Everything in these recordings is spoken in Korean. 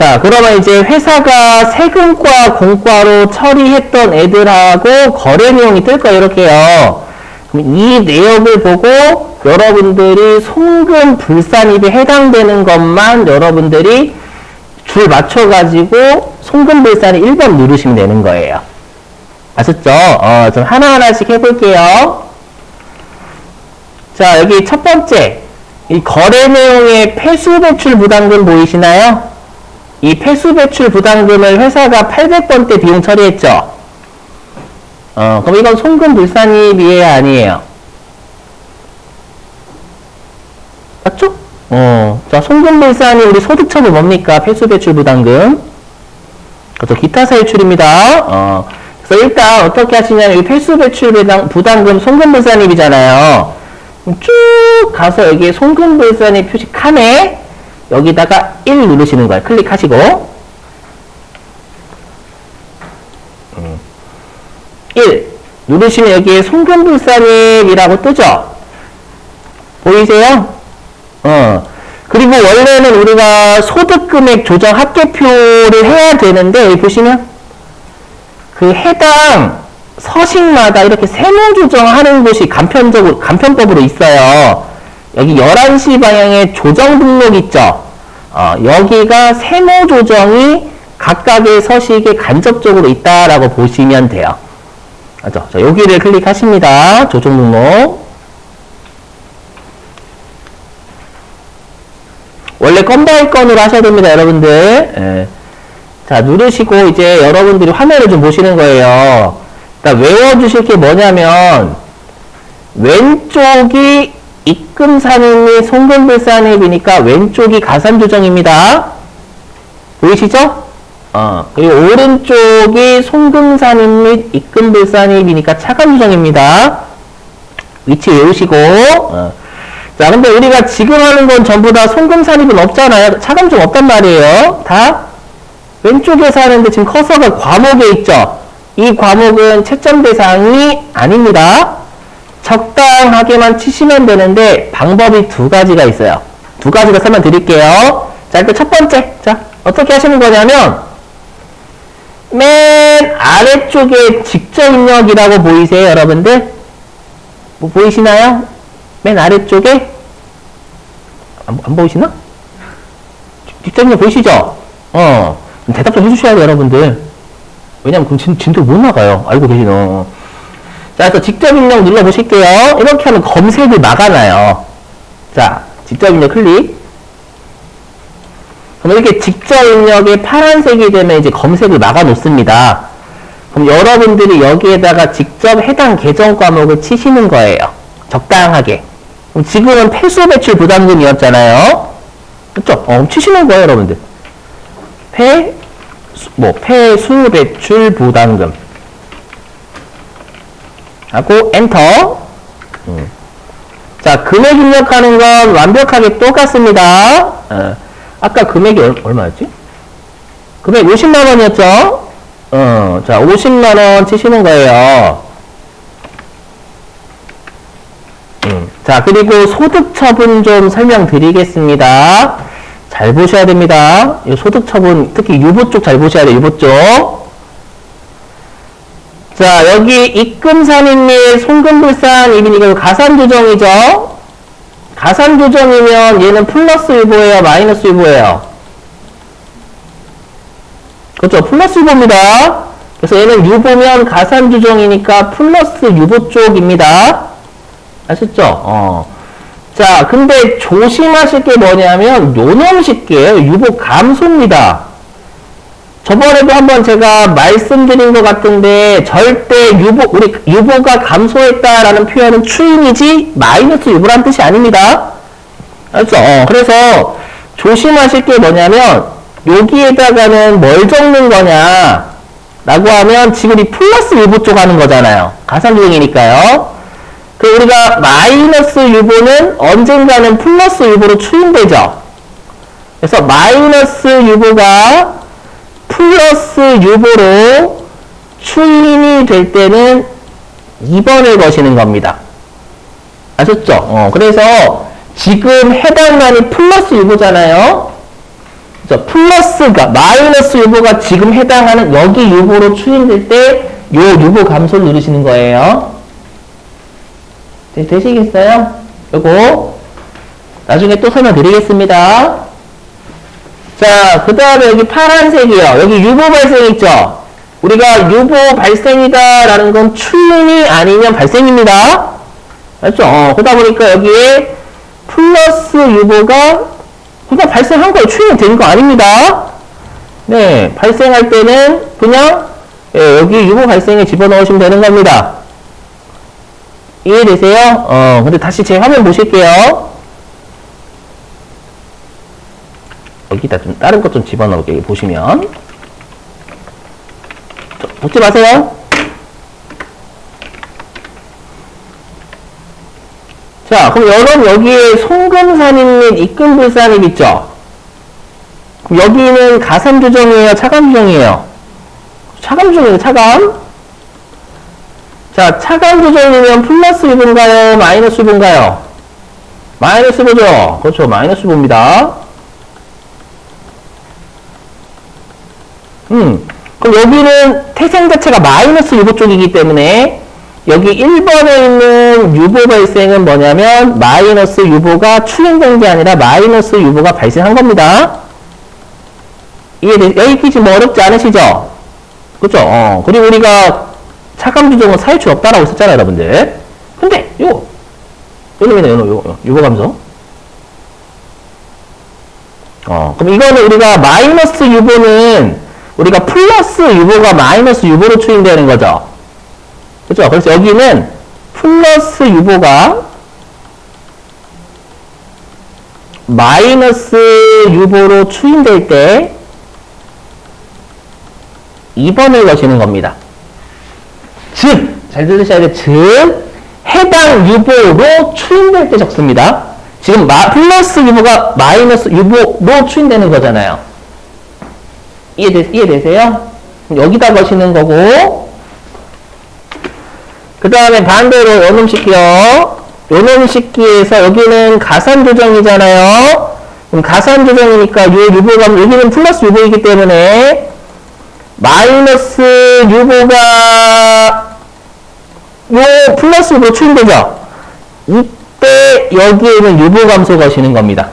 자, 그러면 이제 회사가 세금과 공과로 처리했던 애들하고 거래 내용이 뜰 거예요. 이렇게요. 그럼 이 내역을 보고 여러분들이 송금 불산입에 해당되는 것만 여러분들이 줄 맞춰가지고 송금 불산입 1번 누르시면 되는 거예요. 아셨죠? 좀 하나하나씩 해볼게요. 자, 여기 첫 번째. 이 거래 내용의 폐수 배출 부담금 보이시나요? 이 폐수 배출 부담금을 회사가 800번대 비용 처리했죠? 그럼 이건 송금 불산입이에요, 아니에요? 맞죠? 자, 송금 불산입 우리 소득처분 뭡니까? 폐수 배출 부담금. 그것도 기타 사유출입니다. 그래서 일단 어떻게 하시냐면 이 폐수 배출 부담금 송금 불산입이잖아요. 쭉 가서 여기 송금 불산입 표시 칸에 여기다가 1 누르시는 거예요. 클릭하시고 1 누르시면 여기에 송금 불산입이라고 뜨죠? 보이세요? 그리고 원래는 우리가 소득금액 조정 합계표를 해야 되는데 여기 보시면 그 해당 서식마다 이렇게 세무 조정하는 곳이 간편법으로 있어요. 여기 11시 방향에 조정 등록 있죠? 여기가 세무 조정이 각각의 서식에 간접적으로 있다라고 보시면 돼요. 맞죠? 자, 여기를 클릭하십니다. 조정 등록. 원래 건 바이 건으로 하셔야 됩니다, 여러분들. 예. 자, 누르시고 이제 여러분들이 화면을 좀 보시는 거예요. 일단 외워주실 게 뭐냐면 왼쪽이 입금산입 및 송금불산입이니까 왼쪽이 가산조정입니다. 보이시죠? 그리고 오른쪽이 송금산입 및 입금불산입이니까 차감조정입니다. 위치 외우시고 자, 근데 우리가 지금 하는 건 전부 다 송금산입은 없잖아요. 차감조정 없단 말이에요. 다 왼쪽에서 하는데 지금 커서가 과목에 있죠. 이 과목은 채점 대상이 아닙니다. 적당하게만 치시면 되는데 방법이 두 가지가 있어요. 두 가지가 설명드릴게요. 자, 일단 첫 번째. 자, 어떻게 하시는 거냐면 맨 아래쪽에 직접 입력이라고 보이세요, 여러분들? 뭐 보이시나요? 맨 아래쪽에 안 보이시나? 직접 입력 보이시죠? 대답 좀 해주셔야 돼요, 여러분들. 왜냐면 그럼 진도 못 나가요. 알고 계시노. 자, 그래서 직접 입력 눌러보실게요. 이렇게 하면 검색을 막아놔요. 자, 직접 입력 클릭. 그럼 이렇게 직접 입력이 파란색이 되면 이제 검색을 막아놓습니다. 그럼 여러분들이 여기에다가 직접 해당 계정 과목을 치시는 거예요. 적당하게. 그럼 지금은 폐수 배출 부담금이었잖아요. 그쵸? 치시는 거예요, 여러분들. 폐수 배출 부담금. 하고, 엔터. 자, 금액 입력하는 건 완벽하게 똑같습니다. 아까 금액이 얼마였지? 금액 50만원이었죠? 자, 50만원 치시는 거예요. 자, 그리고 소득 처분 좀 설명드리겠습니다. 잘 보셔야 됩니다. 이 소득 처분, 특히 유보 쪽 잘 보셔야 돼요, 유보 쪽. 자, 여기 입금산입 및 송금불산입이니까 가산조정이죠? 가산조정이면 얘는 플러스 유보예요, 마이너스 유보예요? 그렇죠, 플러스 유보입니다. 그래서 얘는 유보면 가산조정이니까 플러스 유보 쪽입니다. 아셨죠? 자, 근데 조심하실 게 뭐냐면 요놈 쉽게요. 유보 감소입니다. 저번에도 한번 제가 말씀드린 것 같은데 절대 우리 유보가 감소했다라는 표현은 추인이지 마이너스 유보란 뜻이 아닙니다. 알죠? 그래서 조심하실 게 뭐냐면 여기에다가는 뭘 적는 거냐 라고 하면 지금 이 플러스 유보 쪽 하는 거잖아요. 가산조정이니까요. 그 우리가 마이너스 유보는 언젠가는 플러스 유보로 추인되죠. 그래서 마이너스 유보가 플러스 유보로 추인이 될 때는 2번을 거시는 겁니다. 아셨죠? 그래서 지금 해당란이 플러스 유보잖아요. 그죠? 플러스가, 마이너스 유보가 지금 해당하는 여기 유보로 추인될 때, 요 유보 감소를 누르시는 거예요. 되시겠어요? 요거, 나중에 또 설명드리겠습니다. 자, 그 다음에 여기 파란색이요. 여기 유보 발생 있죠? 우리가 유보 발생이다라는 건 추인이 아니면 발생입니다. 맞죠? 그러다 보니까 여기에 플러스 유보가 그냥 발생한 거예요. 추인이 된 거 아닙니다. 네, 발생할 때는 그냥 여기 유보 발생에 집어넣으시면 되는 겁니다. 이해되세요? 근데 다시 제 화면 보실게요. 여기다 좀 다른 것 좀 집어넣을게요. 여기 보시면. 웃지 마세요. 자, 그럼 여기에 송금산입 및 입금불산입 있죠? 그럼 여기는 가산조정이에요? 차감조정이에요? 차감조정이에요, 차감. 자, 차감조정이면 플러스 유보인가요? 마이너스 유보인가요? 마이너스 유보죠? 그렇죠, 마이너스 유보입니다. 그럼 여기는 태생 자체가 마이너스 유보 쪽이기 때문에 여기 1번에 있는 유보 발생은 뭐냐면 마이너스 유보가 추인된 게 아니라 마이너스 유보가 발생한 겁니다. 여기까지 뭐 어렵지 않으시죠? 그쵸? 그리고 우리가 차감조정은 사유치 없다라고 했었잖아요, 여러분들. 근데 요거 유보 감소. 그럼 이거는 우리가 마이너스 유보는 우리가 플러스 유보가 마이너스 유보로 추인되는 거죠. 그렇죠? 그래서 여기는 플러스 유보가 마이너스 유보로 추인될 때 2번을 거시는 겁니다. 즉, 잘 들으셔야 돼요. 즉, 해당 유보로 추인될 때 적습니다. 지금 플러스 유보가 마이너스 유보로 추인되는 거잖아요. 이해되세요? 여기다 거시는 거고, 그 다음에 반대로 요놈 씻기요. 요놈 씻기에서 여기는 가산조정이잖아요. 그럼 가산조정이니까 요 유보가, 여기는 플러스 유보이기 때문에 마이너스 유보가 요 플러스 유보로 추인되죠? 이때 여기에는 유보 감소 거시는 겁니다.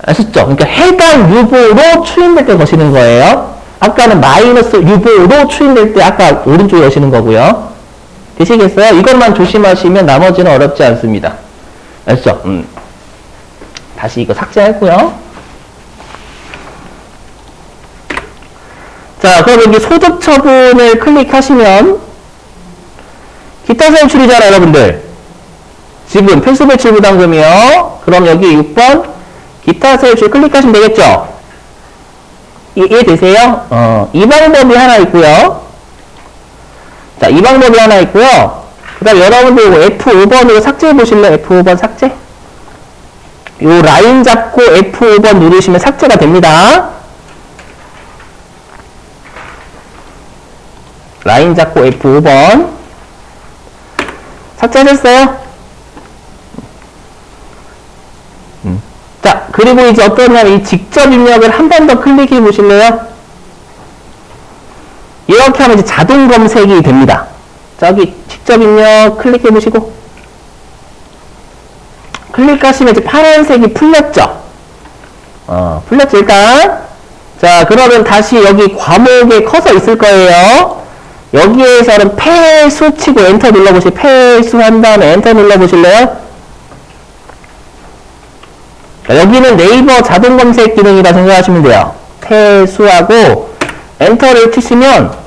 아셨죠? 그러니까 해당 유보로 추인될 때 거시는 거예요. 아까는 마이너스 유보로 추인될 때 아까 오른쪽에 거시는 거고요. 되시겠어요? 이것만 조심하시면 나머지는 어렵지 않습니다. 아셨죠? 다시 이거 삭제하고요. 자, 그럼 여기 소득 처분을 클릭하시면 기타 사유출이잖아요, 여러분들. 지금 필수 배출 부담금이요. 그럼 여기 6번 기타 사유출 클릭하시면 되겠죠? 이해되세요? 이 방법이 하나 있고요. 자, 이 방법이 하나 있고요. 그 다음 여러분들 이거 F5번으로 삭제해 보실래요? F5번 삭제? 요 라인 잡고 F5번 누르시면 삭제가 됩니다. 라인 잡고 F5번. 삭제하셨어요? 자, 그리고 이제 어떠냐면 이 직접 입력을 한 번 더 클릭해 보실래요? 이렇게 하면 이제 자동 검색이 됩니다. 저기 직접 입력 클릭해 보시고 클릭하시면 이제 파란색이 풀렸죠? 풀렸죠, 일단. 자, 그러면 다시 여기 과목에 커서 있을 거예요. 여기에서는 폐수 치고 엔터 눌러보시고 폐수 한 다음에 엔터 눌러보실래요? 자, 여기는 네이버 자동 검색 기능이라 생각하시면 돼요. 폐수하고 엔터를 치시면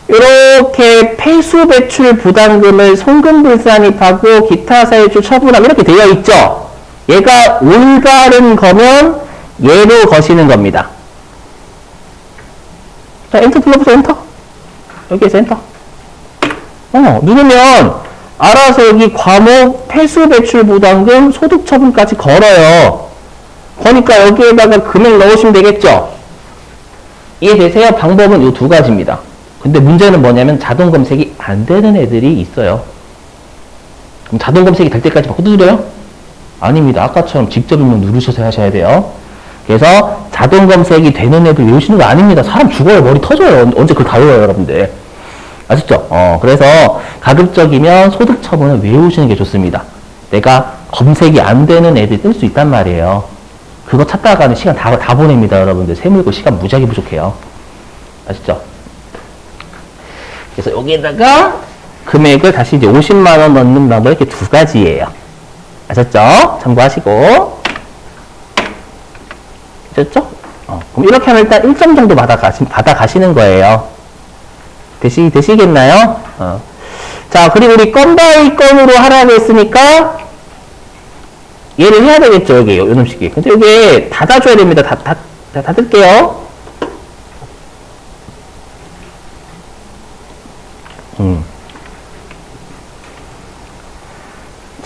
이렇게 폐수 배출 부담금을 송금불산입하고 기타 사유출 처분함 이렇게 되어 있죠. 얘가 올바른 거면 얘로 거시는 겁니다. 자, 엔터 눌러보세요. 엔터. 여기에서 엔터. 누르면 알아서 여기 과목 폐수 배출 부담금 소득 처분까지 걸어요. 그러니까 여기에다가 금액 넣으시면 되겠죠. 이해되세요? 방법은 이 두 가지입니다. 근데 문제는 뭐냐면 자동 검색이 안 되는 애들이 있어요. 그럼 자동 검색이 될 때까지 막 두드려요? 아닙니다. 아까처럼 직접 입력 누르셔서 하셔야 돼요. 그래서 자동 검색이 되는 앱을 외우시는 거 아닙니다. 사람 죽어요. 머리 터져요. 언제 그걸 다 외워요, 여러분들. 아셨죠? 그래서 가급적이면 소득 처분을 외우시는 게 좋습니다. 내가 검색이 안 되는 앱이 뜰 수 있단 말이에요. 그거 찾다가는 시간 다 보냅니다, 여러분들. 세물고 시간 무지하게 부족해요. 아시죠? 그래서 여기에다가 금액을 다시 이제 50만원 넣는 방법이 이렇게 두 가지예요. 아셨죠? 참고하시고. 아셨죠? 그럼 이렇게 하면 일단 1점 정도 받아가시는 거예요. 되시겠나요? 자, 그리고 우리 건 바이 건으로 하라고 했으니까 얘를 해야 되겠죠, 여기, 요 놈식이. 근데 여기 닫아줘야 됩니다. 닫을게요.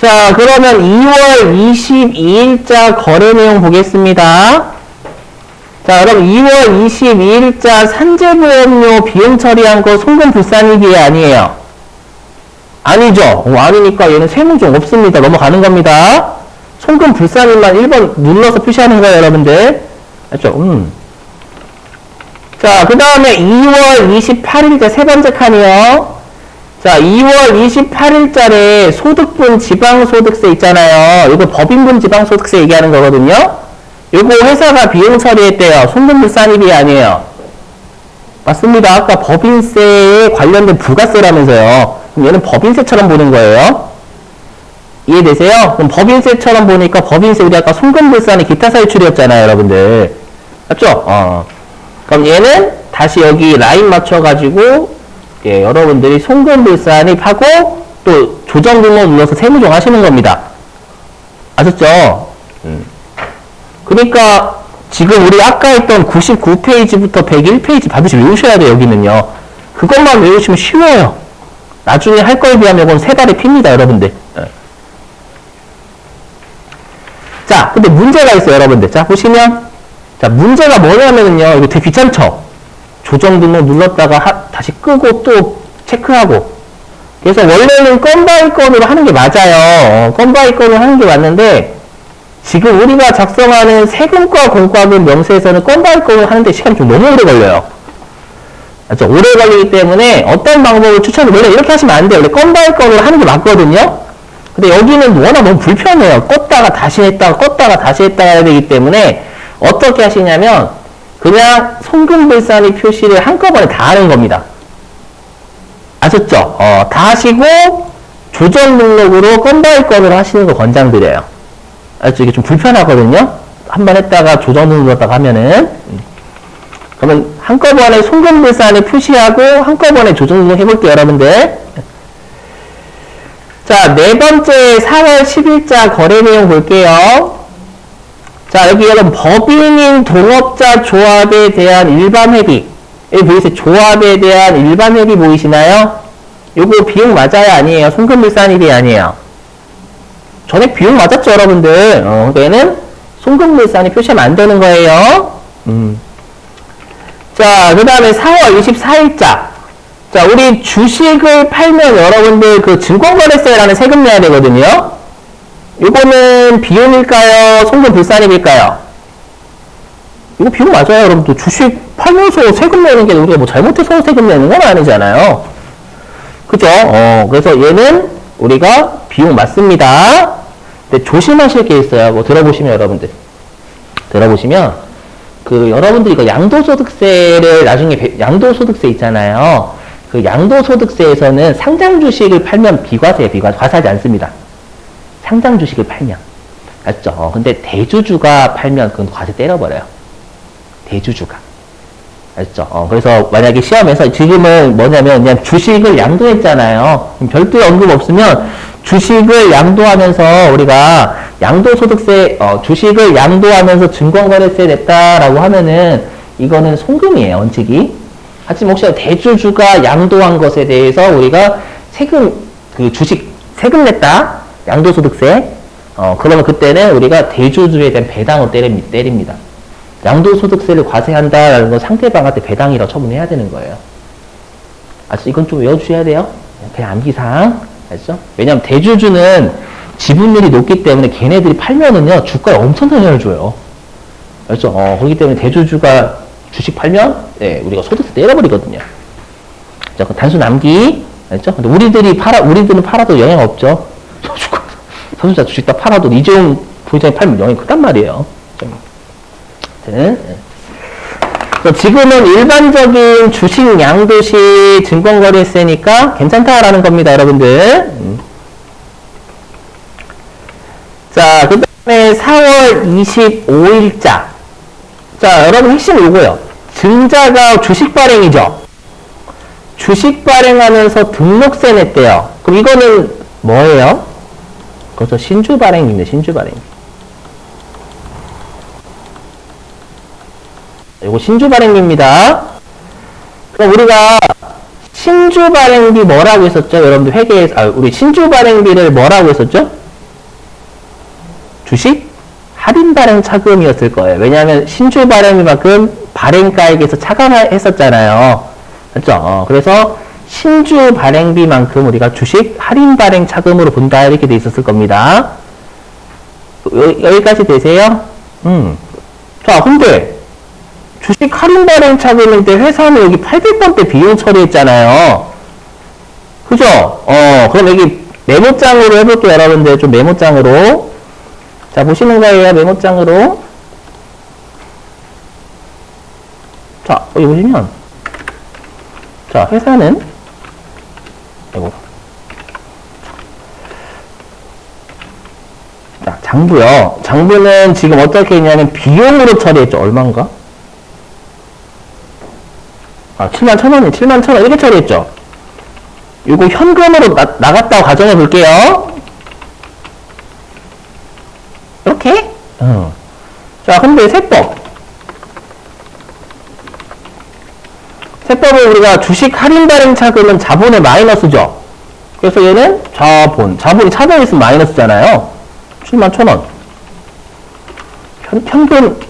자, 그러면 2월 22일자 거래 내용 보겠습니다. 자, 그럼 2월 22일자 산재보험료 비용 처리한 거 송금 불산이기 아니에요? 아니죠. 아니니까 얘는 세무종 없습니다. 넘어가는 겁니다. 송금 불산일만 1번 눌러서 표시하는 거예요, 여러분들. 알죠? 자, 그 다음에 2월 28일자 세 번째 칸이요. 자, 2월 28일자에 소득분 지방소득세 있잖아요. 이거 법인분 지방소득세 얘기하는 거거든요. 요거 회사가 비용 처리했대요. 송금불산입이 아니에요. 맞습니다. 아까 법인세에 관련된 부가세라면서요. 그럼 얘는 법인세처럼 보는 거예요. 이해되세요? 그럼 법인세처럼 보니까 법인세 우리 아까 송금불산이 기타 사유출이었잖아요, 여러분들. 맞죠? 그럼 얘는 다시 여기 라인 맞춰가지고 예, 여러분들이 송금불산입하고 또 조정등록 눌러서 세무종 하시는 겁니다. 아셨죠? 그러니까 지금 우리 아까 했던 99페이지부터 101페이지 반드시 외우셔야 돼요, 여기는요. 그것만 외우시면 쉬워요. 나중에 할 거에 비하면 이건 세 발의 피입니다, 여러분들. 자, 근데 문제가 있어요, 여러분들. 자, 보시면. 자, 문제가 뭐냐면요. 이거 되게 귀찮죠? 조정등록 눌렀다가 다시 끄고 또 체크하고. 그래서 원래는 건 바이 건으로 하는 게 맞아요. 건 바이 건으로 하는 게 맞는데, 지금 우리가 작성하는 세금과 공과금 명세에서는 건 바이 건으로 하는데 시간이 좀 너무 오래 걸려요. 맞죠? 오래 걸리기 때문에 어떤 방법을 원래 이렇게 하시면 안 돼요. 원래 건 바이 건으로 하는 게 맞거든요. 근데 여기는 워낙 너무 불편해요. 껐다가 다시 했다가 껐다가 다시 했다가 해야 되기 때문에 어떻게 하시냐면 그냥 송금불산이 표시를 한꺼번에 다 하는 겁니다. 아셨죠? 다 하시고 조정 등록으로 건 바이 건으로 하시는 거 권장드려요. 아셨죠? 이게 좀 불편하거든요. 한 번 했다가 조정 등록 눌렀다가 하면은 그러면 한꺼번에 송금불산을 표시하고 한꺼번에 조정 등록 해볼게요, 여러분들. 자, 네 번째 4월 10일자 거래 내용 볼게요. 자, 여기 여러분 법인인 동업자 조합에 대한 일반 회비. 여기 보이세요? 조합에 대한 일반 회비 보이시나요? 요거 비용 맞아요? 아니에요? 송금불산입이 아니에요. 전액 비용 맞았죠, 여러분들? 얘는 송금불산이 표시하면 안 되는 거예요. 자, 그 다음에 4월 24일자. 자, 우리 주식을 팔면 여러분들 그 증권거래세라는 세금 내야 되거든요. 이거는 비용일까요? 송금불산입일까요? 이거 비용 맞아요, 여러분들. 주식 팔면서 세금 내는 게 우리가 뭐 잘못해서 세금 내는 건 아니잖아요. 그죠? 그래서 얘는 우리가 비용 맞습니다. 근데 조심하실 게 있어요. 뭐 들어보시면 여러분들. 들어보시면 그 여러분들 이거 양도소득세를 나중에 양도소득세 있잖아요. 그 양도소득세에서는 상장 주식을 팔면 과세하지 않습니다. 상장 주식을 팔면. 맞죠? 근데 대주주가 팔면 그건 과세 때려버려요. 대주주가. 알죠? 그래서 만약에 시험에서 지금은 뭐냐면 그냥 주식을 양도했잖아요. 별도의 언급 없으면 주식을 양도하면서 우리가 양도소득세, 주식을 양도하면서 증권거래세 냈다라고 하면은 이거는 송금이에요, 원칙이. 하지만 혹시 대주주가 양도한 것에 대해서 우리가 주식 세금 냈다? 양도소득세? 그러면 그때는 우리가 대주주에 대한 배당을 때립니다. 양도소득세를 과세한다라는 건 상대방한테 배당이라고 처분해야 되는 거예요. 아시죠? 이건 좀 외워주셔야 돼요. 그냥 암기사항. 아시죠? 왜냐면 대주주는 지분율이 높기 때문에 걔네들이 팔면은요, 주가에 엄청 영향을 줘요. 그렇죠? 그렇기 때문에 대주주가 주식 팔면, 예, 우리가 소득세 내려버리거든요. 자, 그 단순 암기. 알죠? 근데 우리들은 팔아도 영향 없죠. 소수자 주식 다 팔아도 이재용 부회장이 팔면 영향이 크단 말이에요. 네. 지금은 일반적인 주식 양도시 증권거래세니까 괜찮다라는 겁니다, 여러분들. 자, 그 다음에 4월 25일자. 자, 여러분 핵심 요거요. 증자가 주식 발행이죠. 주식 발행하면서 등록세 냈대요. 그럼 이거는 뭐예요? 그렇죠. 신주 발행입니다. 신주 발행. 이거 신주 발행비입니다. 그럼 우리가 신주 발행비 뭐라고 했었죠? 여러분들 회계에서, 우리 신주 발행비를 뭐라고 했었죠? 주식 할인 발행 차금이었을 거예요. 왜냐하면 신주 발행비만큼 발행가액에서 차감했었잖아요. 맞죠? 그래서 신주 발행비만큼 우리가 주식 할인 발행 차금으로 본다 이렇게 돼 있었을 겁니다. 여기까지 되세요? 자, 근데 주식 할인 발행 차금인데 회사는 여기 800번대 비용 처리했잖아요. 그죠? 그럼 여기 메모장으로 해볼게요, 여러분들. 좀 메모장으로. 자, 보시는 거예요, 메모장으로. 자, 여기 보시면. 자, 회사는, 이거. 자, 장부요. 장부는 지금 어떻게 했냐면 비용으로 처리했죠. 얼마인가? 71,000원이 71,000원 이렇게 처리했죠. 이거 현금으로 나갔다고 가정해 볼게요. 이렇게. 자, 근데 세법은 우리가 주식 할인 발행 차금은 자본의 마이너스죠. 그래서 얘는 자본이 차정했으면 마이너스잖아요. 71,000원.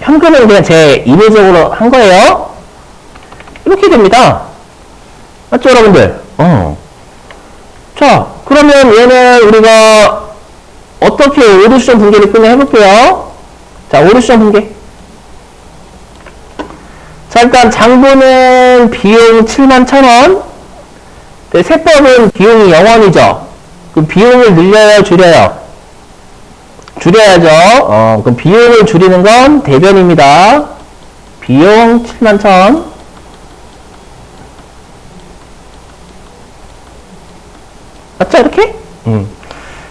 현금은 그냥 제 임의적으로 한 거예요. 이렇게 됩니다. 맞죠, 여러분들? 자, 그러면 얘는 우리가 어떻게 오류수정 분계를 끝내 해볼게요. 자, 오류수정 분계. 자, 일단 장부는 비용 71,000원. 세법은 비용이 0원이죠. 그럼 비용을 늘려요, 줄여요? 줄여야죠. 그럼 비용을 줄이는 건 대변입니다. 비용 71,000원. 맞죠? 이렇게?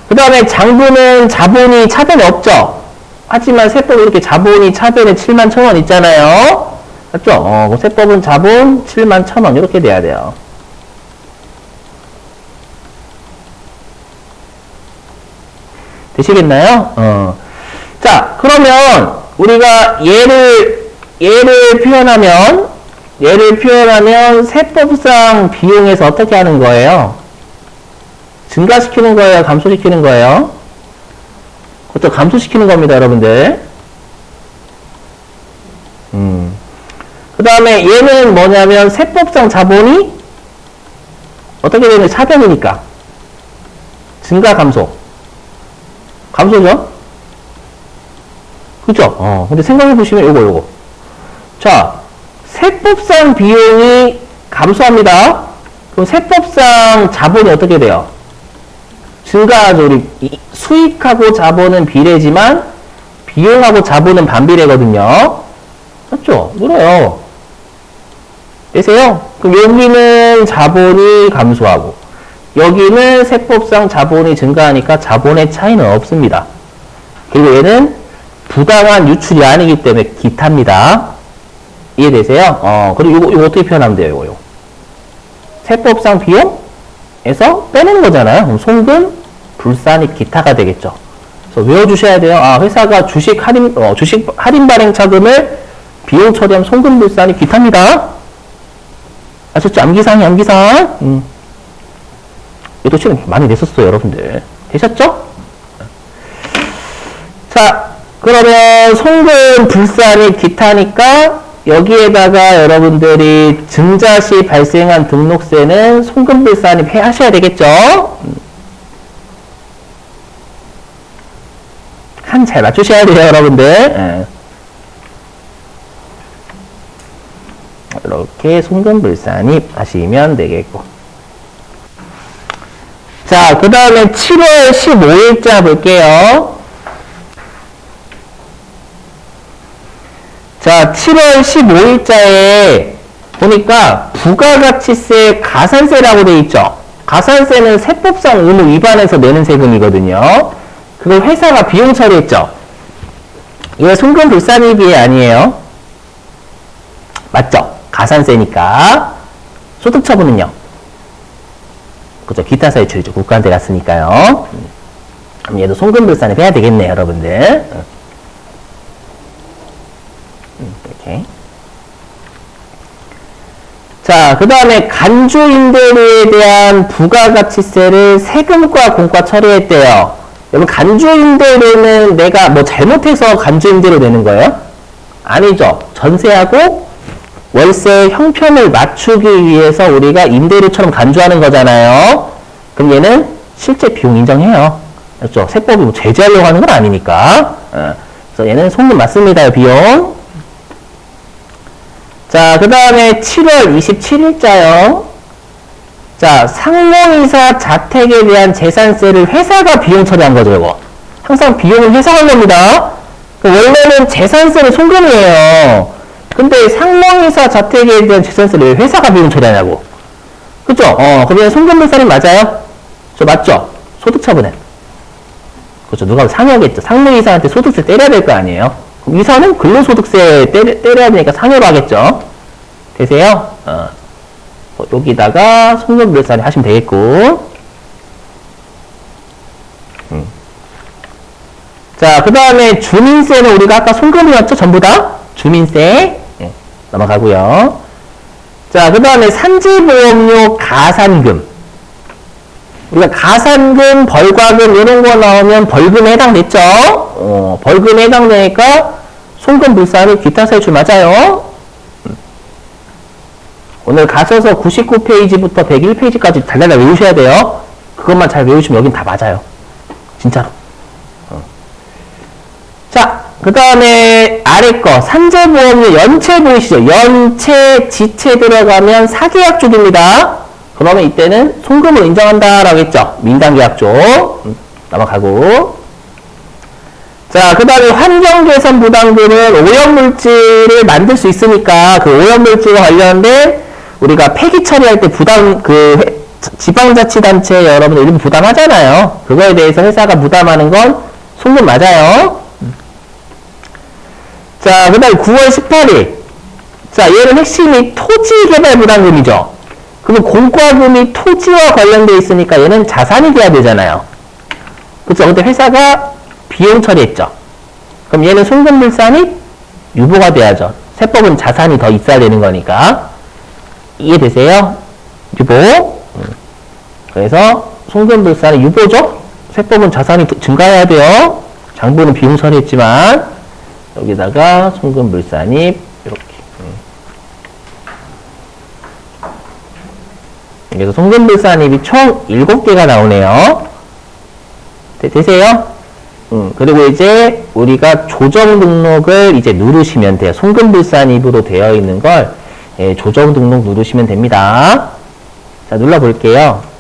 그 다음에 장부는 자본이 차변에 없죠? 하지만 세법은 이렇게 자본이 차변에 71,000원 있잖아요? 맞죠? 세법은 자본 71,000원 이렇게 돼야 돼요. 되시겠나요? 자, 그러면 우리가 얘를 표현하면 세법상 비용에서 어떻게 하는 거예요? 증가시키는 거예요? 감소시키는 거예요? 그것도 감소시키는 겁니다, 여러분들. 그 다음에 얘는 뭐냐면 세법상 자본이 어떻게 되는 차변이니까 증가 감소. 감소죠? 그죠? 근데 생각해 보시면 요거. 자, 세법상 비용이 감소합니다. 그럼 세법상 자본이 어떻게 돼요? 증가하죠. 우리 수익하고 자본은 비례지만 비용하고 자본은 반비례거든요. 맞죠? 늘어요. 되세요? 그럼 여기는 자본이 감소하고 여기는 세법상 자본이 증가하니까 자본의 차이는 없습니다. 그리고 얘는 부당한 유출이 아니기 때문에 기타입니다. 이해되세요? 그리고 이거 어떻게 표현하면 돼요? 이거. 세법상 비용에서 빼내는 거잖아요. 그럼 송금, 불산입, 기타가 되겠죠. 그래서 외워주셔야 돼요. 회사가 주식 할인 발행 차금을 비용 처리하면 송금, 불산입, 기타입니다. 아셨죠? 암기사항. 이것도 시간 많이 냈었어요, 여러분들. 되셨죠? 자, 그러면 송금, 불산입, 기타니까 여기에다가 여러분들이 증자 시 발생한 등록세는 송금, 불산입 하셔야 되겠죠? 한 잘 맞추셔야 돼요, 여러분들. 이렇게 송금불산입 하시면 되겠고. 자, 그 다음에 7월 15일자 볼게요. 자, 7월 15일자에 보니까 부가가치세 가산세라고 되어 있죠. 가산세는 세법상 의무 위반해서 내는 세금이거든요. 그걸 회사가 비용 처리했죠. 이거 송금불산입이 아니에요. 맞죠? 가산세니까. 소득처분은요? 그죠? 기타 사유처리죠. 국가한테 갔으니까요. 그럼 얘도 송금불산입 해야 되겠네요, 여러분들. 이렇게. 자, 그 다음에 간주임대료에 대한 부가가치세를 세금과 공과 처리했대요. 여러분, 간주임대료는 내가 뭐 잘못해서 간주임대료 내는 거예요? 아니죠. 전세하고 월세 형편을 맞추기 위해서 우리가 임대료처럼 간주하는 거잖아요. 그럼 얘는 실제 비용 인정해요. 그렇죠? 세법이 뭐 제재하려고 하는 건 아니니까. 그래서 얘는 송금 맞습니다, 비용. 자, 그 다음에 7월 27일자요. 자, 상무이사 자택에 대한 재산세를 회사가 비용 처리한 거죠, 이거. 항상 비용을 회사가 한 겁니다. 원래는 재산세는 송금이에요. 근데 상무이사 자택에 대한 재산세를 왜 회사가 비용 처리하냐고. 그죠? 그러면 송금불산입 맞아요? 저 맞죠? 소득처분은. 그렇죠. 누가 상여겠죠. 상무이사한테 소득세 때려야 될 거 아니에요? 그럼 이사는 근로소득세 때려야 되니까 상여로 하겠죠. 되세요? 여기다가 송금불산이 하시면 되겠고. 자, 그 다음에 주민세는 우리가 아까 송금이었죠? 전부 다? 주민세. 넘어가고요. 자, 그 다음에 산재보험료 가산금. 우리가 가산금, 벌과금 이런 거 나오면 벌금에 해당됐죠? 벌금에 해당되니까 송금불산이 기타 세출 맞아요. 오늘 가셔서 99페이지부터 101페이지까지 달달달 외우셔야 돼요. 그것만 잘 외우시면 여긴 다 맞아요. 진짜로. 자, 그 다음에 아래 거 산재보험료 연체 보이시죠? 연체, 지체 들어가면 사계약족입니다. 그러면 이때는 송금을 인정한다라고 했죠. 민간계약족. 넘어가고. 자, 그 다음에 환경개선 부담금은 오염물질을 만들 수 있으니까 그 오염물질과 관련된 우리가 폐기 처리할 때 지방자치단체 여러분들 일부 부담하잖아요. 그거에 대해서 회사가 부담하는 건 송금 맞아요. 자, 그 다음에 9월 18일. 자, 얘는 핵심이 토지개발 부담금이죠. 그러면 공과금이 토지와 관련되어 있으니까 얘는 자산이 돼야 되잖아요. 그쵸? 근데 회사가 비용 처리했죠. 그럼 얘는 송금불산이 유보가 돼야죠. 세법은 자산이 더 있어야 되는 거니까. 이해되세요? 유보. 그래서 송금불산이 유보죠? 세법은 자산이 증가해야 돼요. 장부는 비용 처리했지만. 여기다가 송금불산입 이렇게. 그래서 송금불산입이 총 7개가 나오네요. 되세요? 그리고 이제 우리가 조정 등록을 이제 누르시면 돼요. 송금불산입으로 되어 있는 걸 조정 등록 누르시면 됩니다. 자, 눌러볼게요.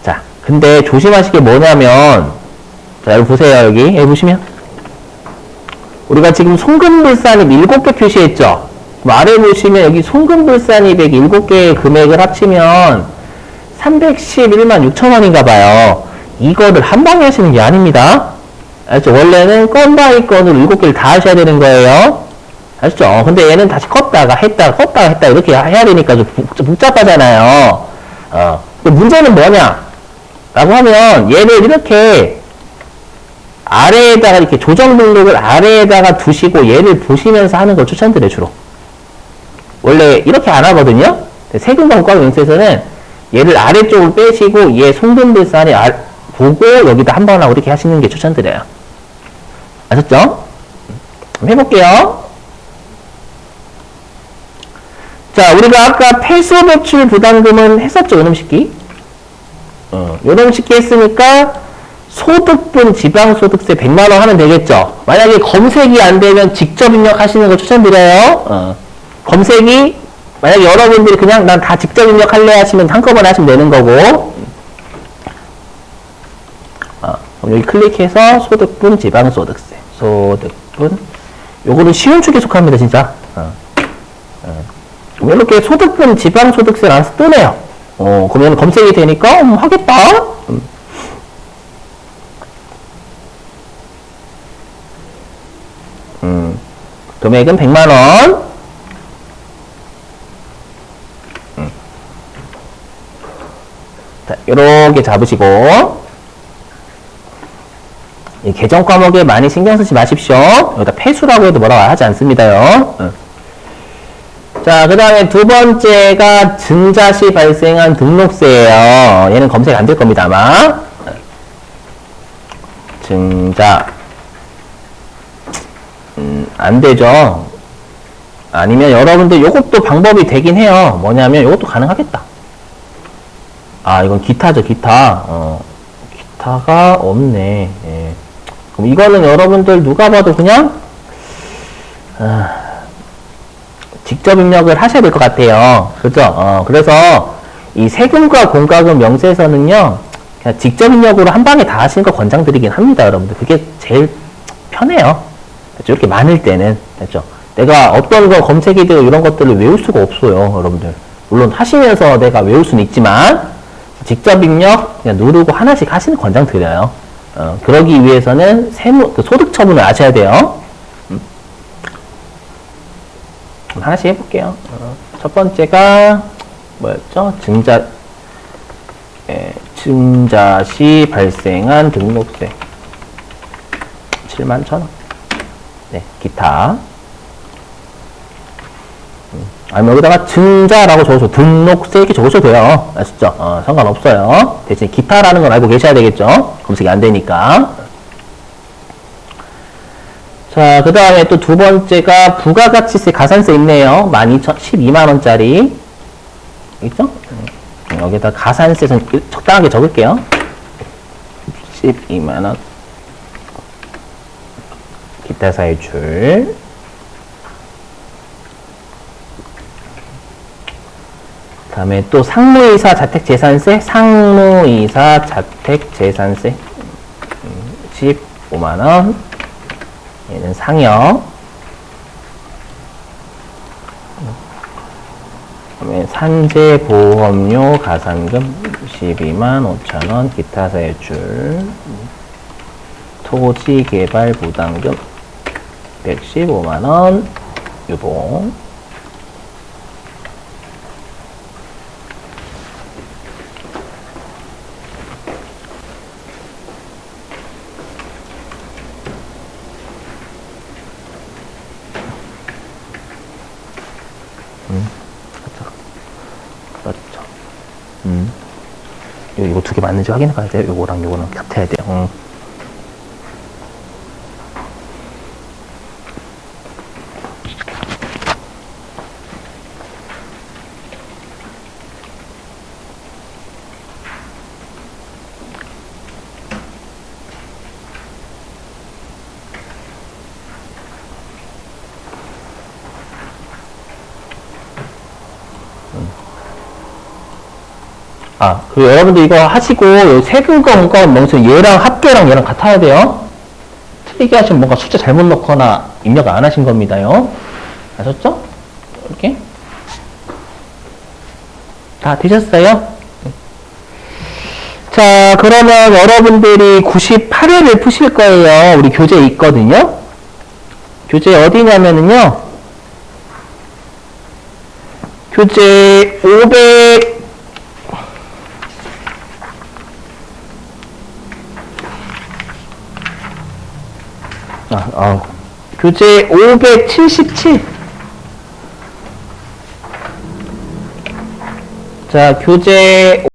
자, 근데 조심하실 게 뭐냐면, 자, 여러분 보세요, 여기 보시면. 우리가 지금 송금불산입 7개 표시했죠? 그럼 아래 보시면 여기 송금불산입 7개의 금액을 합치면 311만 6천 원인가 봐요. 이거를 한 방에 하시는 게 아닙니다. 알죠? 원래는 건 바이 건으로 7개를 다 하셔야 되는 거예요. 아시죠? 근데 얘는 다시 껐다가 했다 이렇게 해야 되니까 좀 복잡하잖아요. 문제는 뭐냐? 라고 하면 얘를 이렇게 아래에다가 이렇게 조정 등록을 아래에다가 두시고 얘를 보시면서 하는 걸 추천드려요, 주로. 원래 이렇게 안 하거든요? 세금과 공과금세에서는 얘를 아래쪽으로 빼시고 얘 송금불산이 보고 여기다 한 번 하고 이렇게 하시는 게 추천드려요. 아셨죠? 한번 해볼게요. 자, 우리가 아까 폐수배출 부담금은 했었죠, 요놈식기? 요놈식기 했으니까 소득분 지방소득세 100만원 하면 되겠죠. 만약에 검색이 안 되면 직접 입력하시는 걸 추천드려요. 검색이 만약에 여러분들이 그냥 난 다 직접 입력할래 하시면 한꺼번에 하시면 되는 거고, 그럼 여기 클릭해서 소득분 지방소득세, 소득분, 요거는 쉬운 축에 속합니다, 진짜. 이렇게 소득분 지방소득세 나와서 뜨네요. 그러면 검색이 되니까 하겠다. 금액은 100만원. 자, 요렇게 잡으시고, 이 계정 과목에 많이 신경 쓰지 마십시오. 여기다 폐수라고 해도 뭐라고 하지 않습니다요. 자, 그 다음에 두 번째가 증자 시 발생한 등록세예요. 얘는 검색 안 될 겁니다, 아마. 증자. 안 되죠. 아니면 여러분들 요것도 방법이 되긴 해요. 뭐냐면 요것도 가능하겠다. 이건 기타죠, 기타. 기타가 없네. 예. 그럼 이거는 여러분들 누가 봐도 그냥 직접 입력을 하셔야 될 것 같아요. 그죠? 그래서 이 세금과 공과금 명세서는요, 그냥 직접 입력으로 한 방에 다 하시는 거 권장드리긴 합니다, 여러분들. 그게 제일 편해요. 그렇죠? 이렇게 많을 때는. 됐죠? 내가 어떤 거 검색이 되고 이런 것들을 외울 수가 없어요, 여러분들. 물론 하시면서 내가 외울 수는 있지만, 직접 입력 그냥 누르고 하나씩 하시는 권장드려요. 그러기 위해서는 소득 처분을 아셔야 돼요. 하나씩 해볼게요. 첫 번째가 뭐였죠? 증자 시 발생한 등록세 71,000원. 네, 기타. 아니면 여기다가 증자라고 적어서 등록세 이렇게 적으셔도 돼요. 아시죠? 상관없어요. 대신 기타라는 건 알고 계셔야 되겠죠? 검색이 안 되니까. 자, 그 다음에 또 두 번째가 부가가치세 가산세 있네요. 12만원짜리. 있죠? 여기다 가산세 좀 적당하게 적을게요. 12만원. 기타 사유출. 그 다음에 또 상무이사 자택재산세, 상무이사 자택재산세 15만원. 얘는 상여. 그 다음에 산재보험료 가산금 125,000원, 기타 사유출, 토지개발부담금 115만원, 유봉. 그렇죠. 이거 두 개 맞는지 확인해 봐야 돼요. 요거랑 요거랑 같아야 돼요. 그리고 여러분들 이거 하시고, 세금과 원가원 명세 얘랑 합계랑 얘랑 같아야 돼요. 틀리게 하시면 뭔가 숫자 잘못 넣거나 입력 안 하신 겁니다요. 아셨죠? 이렇게. 다 되셨어요? 자, 그러면 여러분들이 98회를 푸실 거예요. 우리 교재 있거든요. 교재 어디냐면은요. 교재 500, 교재 577. 자, 교재